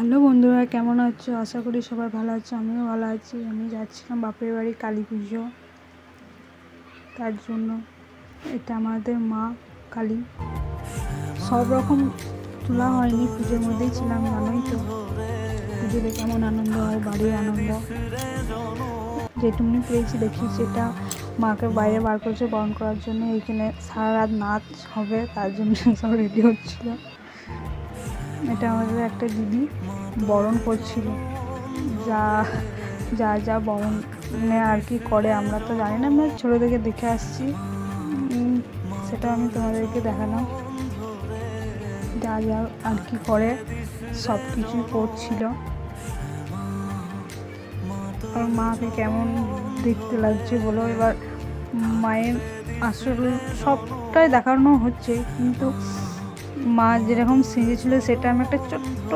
Hello বন্ধুরা, কেমন আছো? আশা করি সবাই ভালো আছো। আমিও ভালো আছি। আমি যাচ্ছিলাম বাপের বাড়ি কালী পুজো, তার জন্য। এটা আমাদের মা কালী। সব রকম তোলা হয়নি, পুজোর মধ্যেই ছিলাম, জানোই তো পুজোতে কেমন আনন্দ হয়, বাড়ির আনন্দ। যেটুকুনি পেয়েছি দেখিয়েছি। এটা মাকে বাইরে বার করেছে বরণ করার জন্য। এইখানে সারা রাত নাচ হবে, তার জন্য সব রেডি হচ্ছিল। এটা আমাদের একটা দিদি বরণ করছিল, যা যা যা বরণে আর কি করে আমরা তো জানি না, আমরা ছোটো থেকে দেখে আসছি। সেটা আমি তোমাদেরকে দেখালাম, যা যা আর কি করে সব কিছুই করছিল। আর মাকে কেমন দেখতে লাগছে বলো। এবার মায়ের আসলে সবটাই দেখানো হচ্ছে, কিন্তু মা যেরকম সেজেছিল সেটা আমি একটা ছোট্ট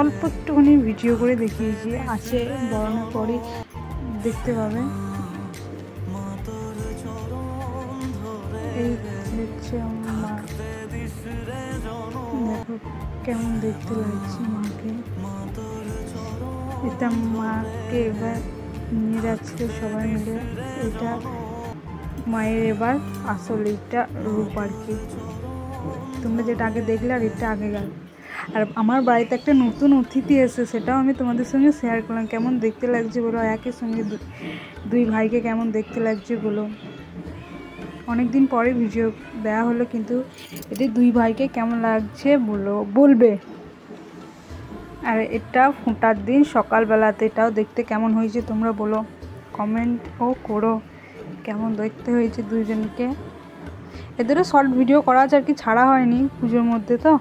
অল্প একটুখানি ভিডিও করে দেখিয়েছি, আছে বরণের পরই দেখতে পাবে। এই দেখছে আমার মা, দেখো কেমন দেখতে লাগছে মাকে। এটা মাকে এবার নিয়ে যাচ্ছিল সবাই মিলে। এটা মায়ের এবার আসল এটা রূপ আর কি। তোমরা যেটা আগে দেখলে আর এটা আগে গেল। আর আমার বাড়িতে একটা নতুন অতিথি এসে, সেটাও আমি তোমাদের সঙ্গে শেয়ার করলাম। কেমন দেখতে লাগছে বলো, একই সঙ্গে দুই ভাইকে কেমন দেখতে লাগছে বলো। অনেক দিন পরে ভিডিও দেওয়া হলো, কিন্তু এদের দুই ভাইকে কেমন লাগছে বলবে। আর এটা ফোঁটার দিন সকালবেলাতে, এটাও দেখতে কেমন হয়েছে তোমরা বলো, কমেন্টও করো কেমন দেখতে হয়েছে দুইজনকে। এদেরও শর্ট ভিডিও করা আছে আর কি, ছাড়া হয়নি পুজোর মধ্যে তো।